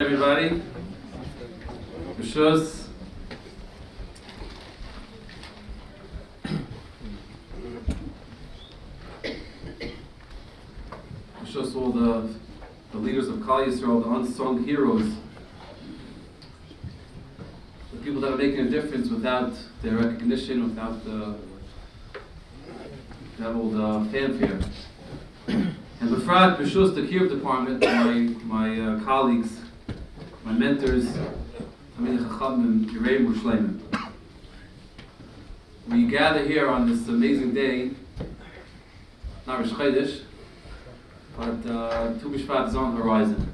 Everybody, Rosh. All the leaders of Klal Yisrael, the unsung heroes, the people that are making a difference without their recognition, without that old fanfare. And Befrat, B'shus, the Kiruv department, my colleagues, my mentors, Tamid Chachamim, Yireim U'Shleimim. We gather here on this amazing day, not Rosh Chodesh, but Tu B'Shvat is on the horizon.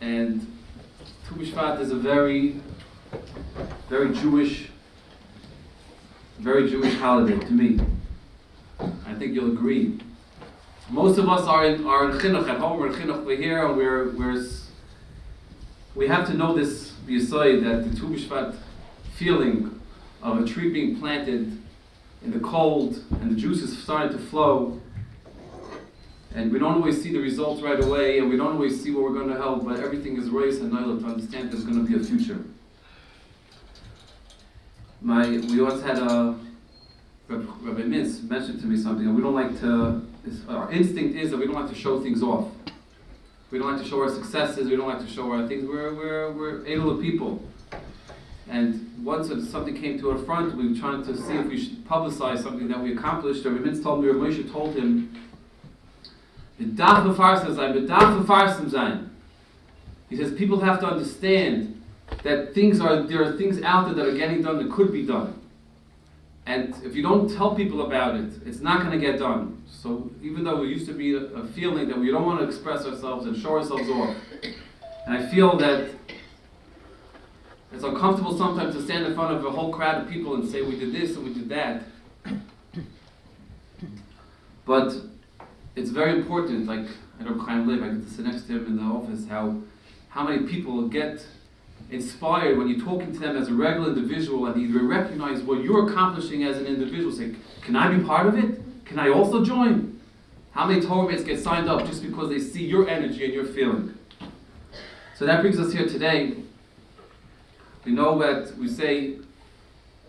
And Tu B'Shvat is a very Jewish holiday to me. I think you'll agree. Most of us are in chinuch at home. We're in chinuch. We're here, and we have to know this b'yesod, that the Tu B'Shvat feeling of a tree being planted in the cold and the juices starting to flow, and we don't always see the results right away, and we don't always see what we're going to help, but everything is raised and nailed to understand there's going to be a future. We once had Rabbi Mintz mentioned to me something, and we don't like to. Our instinct is that we don't like to show things off. We don't like to show our successes. We don't like to show our things. We're able people. And once something came to our front, we were trying to see if we should publicize something that we accomplished. Rabbi Mintz told me, Rabbi Moshe told him, he says people have to understand that there are things out there that are getting done that could be done. And if you don't tell people about it, it's not going to get done. So even though it used to be a feeling that we don't want to express ourselves and show ourselves off, and I feel that it's uncomfortable sometimes to stand in front of a whole crowd of people and say we did this and we did that. But it's very important, like I know Chaim Lev, I get to sit next to him in the office, how many people get inspired when you're talking to them as a regular individual and you recognize what you're accomplishing as an individual. Say, can I be part of it? Can I also join? How many Torah mates get signed up just because they see your energy and your feeling? So that brings us here today. We know that we say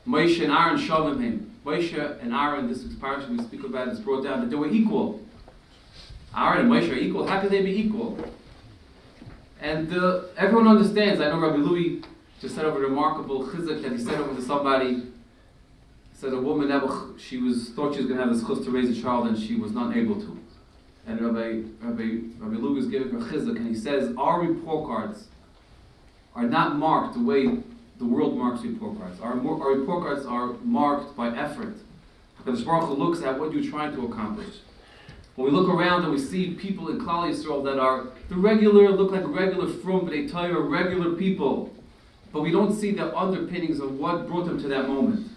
Moshe and Aaron shavim him. Moshe and Aaron, this parasha we speak about is brought down that they were equal. Aaron and Moshe are equal. How can they be equal? And everyone understands. I know Rabbi Louis just said over a remarkable chizuk that he said over to somebody. He said a woman thought she was going to have this chus to raise a child and she was not able to. And Rabbi Louis was giving her chizuk, and he says our report cards are not marked the way the world marks report cards. Our report cards are marked by effort. Because Baruch Hu looks at what you're trying to accomplish. When we look around and we see people in Klal Yisrael that are look like regular from B'nai Torah, regular people, but we don't see the underpinnings of what brought them to that moment.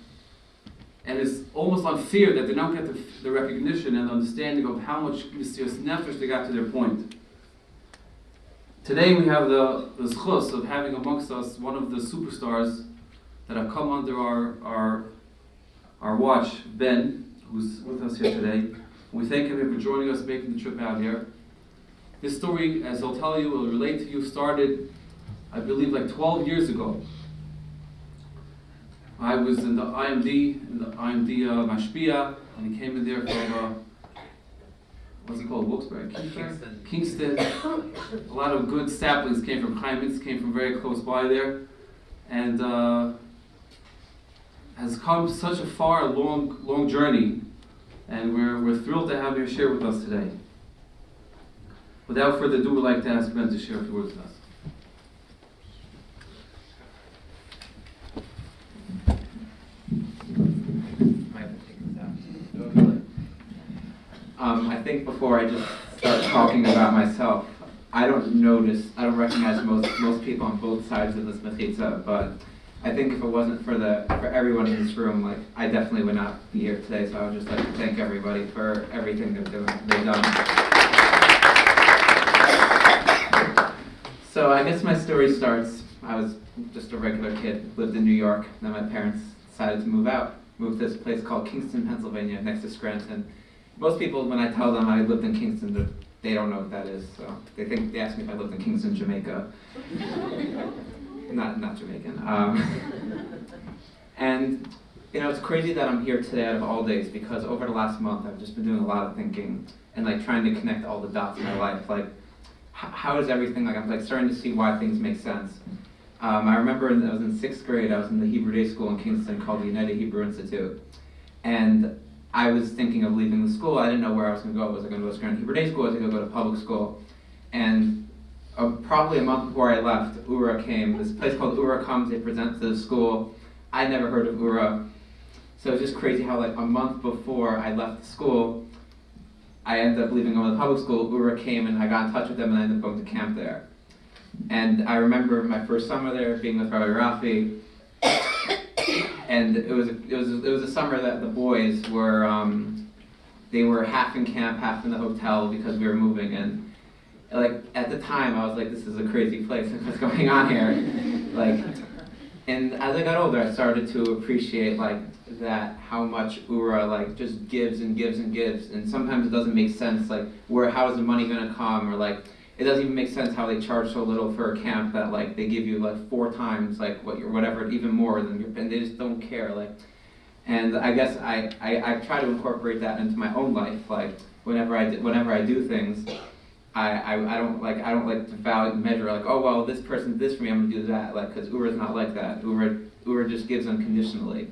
And it's almost unfair that they don't get the recognition and understanding of how much Mesiras Nefesh they got to their point. Today we have the zchus of having amongst us one of the superstars that have come under our watch, Ben, who's with us here today. We thank him for joining us, making the trip out here. This story, as I'll tell you, will relate to you, started, I believe, like 12 years ago. I was in the IMD Mashpia, and he came in there from, what's it called, Wilkes-Barre? Kingston. A lot of good saplings came from Chaim Mintz, came from very close by there, and has come such a long journey. And we're thrilled to have you share with us today. Without further ado, we'd like to ask Ben to share a few words with us. I think before I just start talking about myself, I don't recognize most people on both sides of this mechitza, but I think if it wasn't for everyone in this room, like I definitely would not be here today. So I would just like to thank everybody for everything they've done. So I guess my story starts. I was just a regular kid, lived in New York. Then my parents decided to move to this place called Kingston, Pennsylvania, next to Scranton. Most people, when I tell them I lived in Kingston, they don't know what that is. So they asked me if I lived in Kingston, Jamaica. Not Jamaican. And it's crazy that I'm here today out of all days, because over the last month I've just been doing a lot of thinking and like trying to connect all the dots in my life. Like, how is everything, like I'm like starting to see why things make sense. I remember I was in 6th grade, I was in the Hebrew day school in Kingston called the United Hebrew Institute. And I was thinking of leaving the school. I didn't know where I was going to go. Was I going to go to Hebrew day school? Was I going to go to public school? And probably a month before I left, URA came. This place called URA comes, they present to the school. I never heard of URA. So it's just crazy how like a month before I left the school, I ended up leaving going to public school. URA came and I got in touch with them and I ended up going to camp there. And I remember my first summer there being with Rabbi Rafi. And it was a summer that the boys were they were half in camp, half in the hotel because we were moving. And like at the time, I was like, this is a crazy place. What's going on here? Like, and as I got older, I started to appreciate like that how much URA like just gives and gives and gives. And sometimes it doesn't make sense. Like, how is the money going to come? Or like, it doesn't even make sense how they charge so little for a camp that like they give you like 4 times like whatever, even more than and they just don't care. Like, and I guess I try to incorporate that into my own life. Like whenever I do things, I don't like to measure like, oh well, this person did this for me, I'm gonna do that. Like, because URA is not like that. URA just gives unconditionally.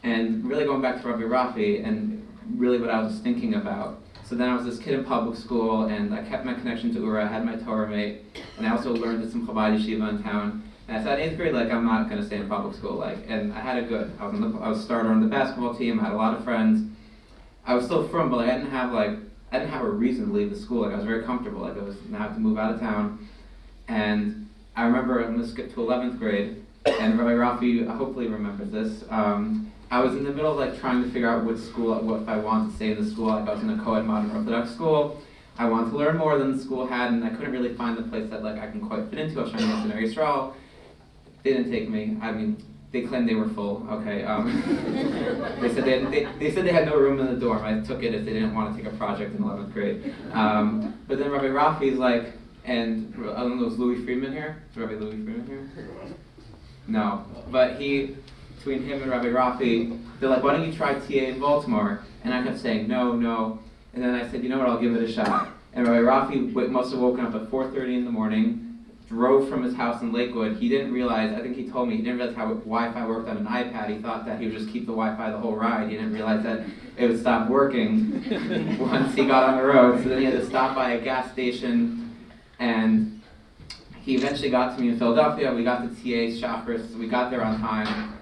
And really going back to Rabbi Rafi and really what I was thinking about. So then I was this kid in public school, and I kept my connection to URA. I had my Torah mate, and I also learned at some Chabad yeshiva in town. And I said in 8th grade, like, I'm not going to stay in public school. Like, and I had it good. I was a starter on the basketball team. I had a lot of friends. I was still from, but like, I didn't have a reason to leave the school. Like, I was very comfortable. Like, I have to move out of town. And I remember, I'm going to skip to 11th grade, and Rabbi Rafi hopefully remembers this. I was in the middle of like trying to figure out which school, what if I wanted to stay in the school. Like I was in a co-ed modern Orthodox school. I wanted to learn more than the school had, and I couldn't really find the place that like I can quite fit into. I was trying to get to Israel. They didn't take me. I mean, they claimed they were full. Okay. They said they had no room in the dorm. I took it if they didn't want to take a project in 11th grade. But then Rabbi Rafi's like, and I don't know, is Louis Friedman here? Is Rabbi Louis Friedman here? No, but between him and Rabbi Rafi, they're like, why don't you try TA in Baltimore? And I kept saying, no. And then I said, you know what, I'll give it a shot. And Rabbi Rafi must have woken up at 4:30 in the morning, drove from his house in Lakewood. He didn't realize, I think he told me, he didn't realize how Wi-Fi worked on an iPad. He thought that he would just keep the Wi-Fi the whole ride. He didn't realize that it would stop working once he got on the road. So then he had to stop by a gas station, and he eventually got to me in Philadelphia. We got to TA's Shacharis. We got there on time.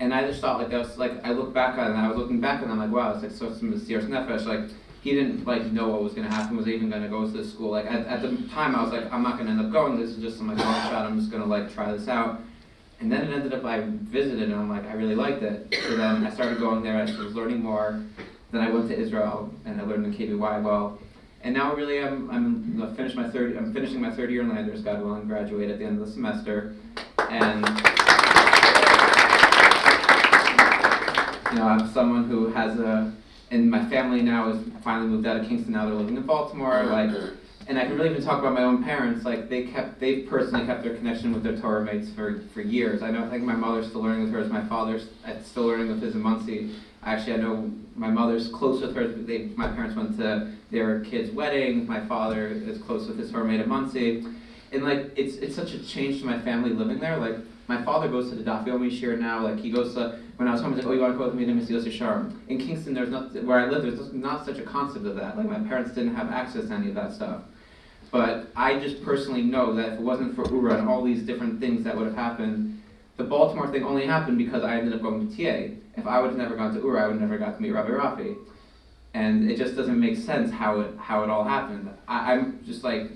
And I just thought, like, that was, like, I looked back on it, and I was looking back, and I'm like, wow, it's like such some mysterious nefesh. Like, he didn't, like, know what was going to happen, was even going to go to this school. Like, at the time, I was like, I'm not going to end up going. This is just some, like, long shot. I'm just going to, like, try this out. And then it ended up, I visited, and I'm like, I really liked it. So then I started going there, I was learning more. Then I went to Israel, and I learned in KBY well. And now, really, I'm finishing my third year in Landers, God willing, graduate at the end of the semester. And I'm someone who has and my family now has finally moved out of Kingston. Now they're living in Baltimore. Like, and I can really even talk about my own parents. Like, they've personally kept their connection with their Torah mates for years. I think my mother's still learning with hers. My father's still learning with his in Muncie. Actually, I know my mother's close with hers. My parents went to their kid's wedding. My father is close with his Torah mate in Muncie. And like, it's such a change to my family living there. Like, my father goes to the Daf Yomi Shir now. Like, he goes to, when I was home, he's like, oh, you want to go with me to Mesilas Yesharim? In Kingston, where I live, there's not such a concept of that. Like, my parents didn't have access to any of that stuff. But I just personally know that if it wasn't for URA and all these different things that would have happened, the Baltimore thing only happened because I ended up going to TA. If I would have never gone to URA, I would have never got to meet Rabbi Rafi. And it just doesn't make sense how it all happened. I'm just like,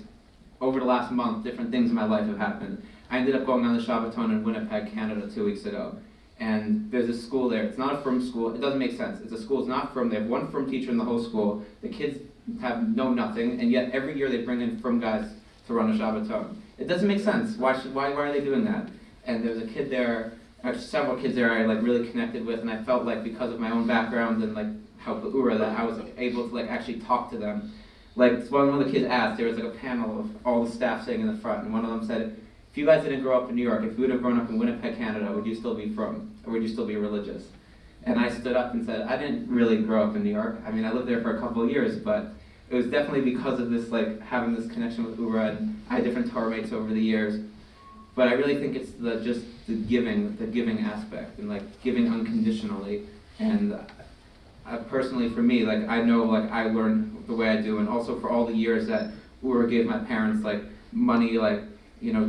over the last month, different things in my life have happened. I ended up going on the Shabbaton in Winnipeg, Canada 2 weeks ago. And there's a school there. It's not a frum school. It doesn't make sense. It's a school. It's not frum. They have one frum teacher in the whole school. The kids know nothing, and yet every year they bring in frum guys to run a Shabbaton. It doesn't make sense. Why are they doing that? And there's a kid there, actually several kids there I like really connected with, and I felt like because of my own background and like help with URA that I was able to like actually talk to them. like one of the kids asked, there was like a panel of all the staff sitting in the front, and one of them said, if you guys didn't grow up in New York, if you would have grown up in Winnipeg, Canada, would you still be or would you still be religious? And I stood up and said, I didn't really grow up in New York. I mean, I lived there for a couple of years, but it was definitely because of this, like, having this connection with Ura, and I had different Torah mates over the years. But I really think it's just the giving aspect, and like giving unconditionally. And personally, for me, like I know, like I learned the way I do, and also for all the years that Ura gave my parents like money, like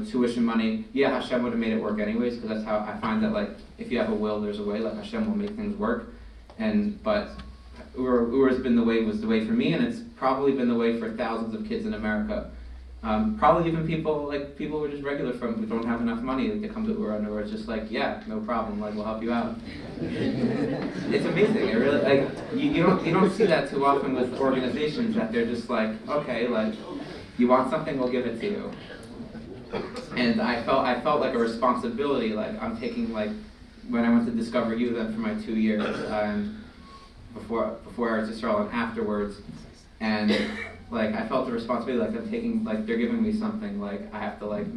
tuition money. Yeah, Hashem would have made it work anyways, because that's how I find that like if you have a will, there's a way. Like Hashem will make things work. But Ura's been the way for me, and it's probably been the way for thousands of kids in America. Probably even people who are just regular who don't have enough money to come to Ura, and Ura's just like, yeah, no problem, like we'll help you out. It's amazing. It really like you don't see that too often with organizations, that they're just like, okay, like you want something, we'll give it to you. And I felt like a responsibility, like I'm taking, like when I went to Discover You then for my 2 years, before Eretz Yisrael and afterwards, and like I felt the responsibility, like I'm taking, like they're giving me something, like I have to like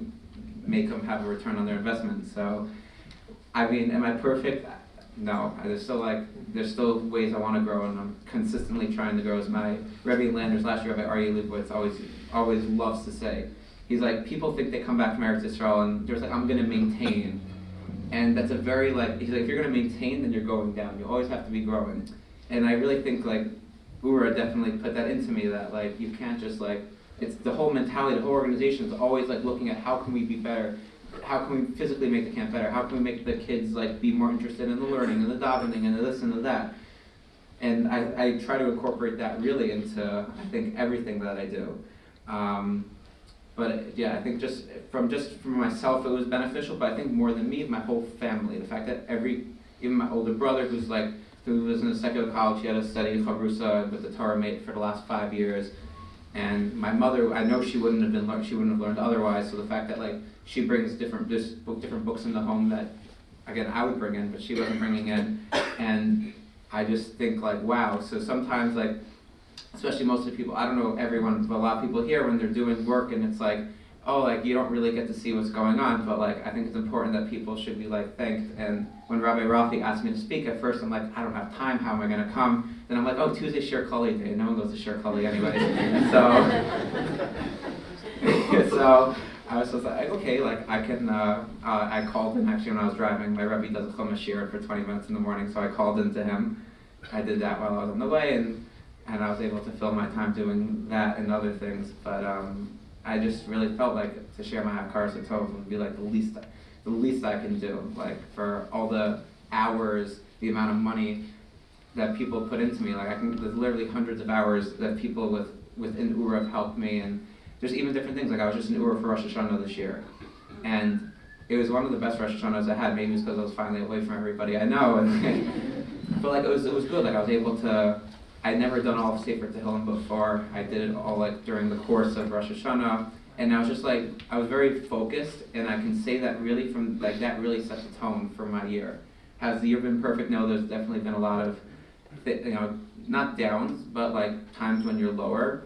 make them have a return on their investment. So, I mean, am I perfect? No. There's still ways I want to grow, and I'm consistently trying to grow. As my Rebbe Landers last year, Rabbi Aryeh Leibowitz always loves to say, he's like, people think they come back from Eretz Yisrael and there's like, I'm going to maintain, and that's a very like, he's like, if you're going to maintain, then you're going down. You always have to be growing, and I really think like Ura definitely put that into me, that like you can't just like, it's the whole mentality, the whole organization is always like looking at how can we be better, how can we physically make the camp better, how can we make the kids like be more interested in the learning and the davening and the this and the that. And I try to incorporate that really into, I think, everything that I do. But yeah, I think just from myself it was beneficial, but I think more than me, my whole family, the fact that even my older brother who was in a secular college, he had to study Chavrusa with the Torah mate for the last 5 years. And my mother, I know she wouldn't have learned otherwise. So the fact that like she brings different books in the home that, again, I would bring in, but she wasn't bringing in. And I just think like, wow. So sometimes like, especially most of the people, I don't know everyone, but a lot of people here when they're doing work and it's like, oh, like you don't really get to see what's going on, but like I think it's important that people should be like thanked. And when Rabbi Rafi asked me to speak, at first I'm like, I don't have time, how am I going to come? Then I'm like, oh, Tuesday Shir Kali Day, no one goes to Shir Kali anyway. So I was just like, okay, like I can, I called in actually when I was driving. My Rebbe does a Chumash Shir for 20 minutes in the morning, so I called into him. I did that while I was on the way, and I was able to fill my time doing that and other things, but I just really felt like to share my Hakaras HaTov would be like the least I can do, like for all the hours, the amount of money that people put into me. Like there's literally hundreds of hours that people within Ura have helped me, and there's even different things. Like I was just in Ura for Rosh Hashanah this year, and it was one of the best Rosh Hashanahs I had. Maybe it's because I was finally away from everybody I know, but like it was good. Like I was able to. I'd never done all of Sefer Tehillim before. I did it all like during the course of Rosh Hashanah, and I was just like, I was very focused, and I can say that really from like that really set the tone for my year. Has the year been perfect? No, there's definitely been a lot of, not downs, but like times when you're lower.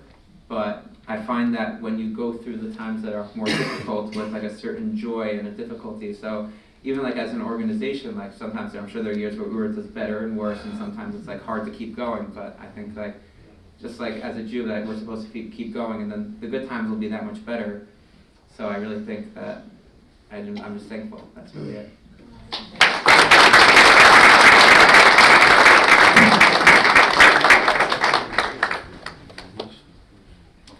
But I find that when you go through the times that are more difficult with like a certain joy and a difficulty, so even like as an organization, like sometimes I'm sure there are years where Ura does better and worse, and sometimes it's like hard to keep going. But I think like just like as a Jew that we're supposed to keep going, and then the good times will be that much better. So I really think that I'm just thankful. That's really it.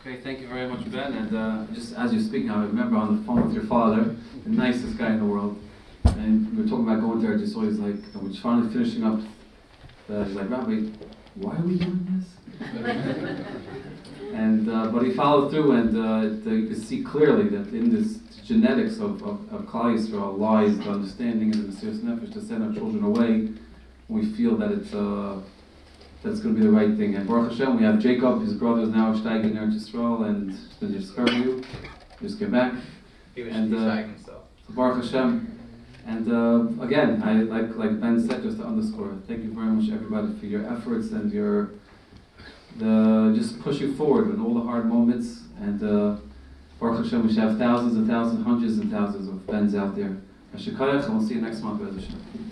Okay, thank you very much, Ben. And just as you're speaking, I remember on the phone with your father, the nicest guy in the world. And we were talking about going there, just always like, we're finally finishing up. He's like, Rabbi, why are we doing this? And but he followed through, and you could see clearly that in this genetics of Klal Yisrael lies the understanding and the Mesiras Nefesh to send our children away. We feel that that's going to be the right thing. And Baruch Hashem, we have Jacob, his brother is now steiging in Eretz Yisrael, and to discover you, just came back. And so Baruch Hashem. And again, I like Ben said, just to underscore, thank you very much everybody for your efforts and your just pushing forward in all the hard moments. And Baruch Hashem, we should have thousands and thousands, hundreds and thousands of bens out there. Hashikayach, and we'll see you next month, Bez Hashem.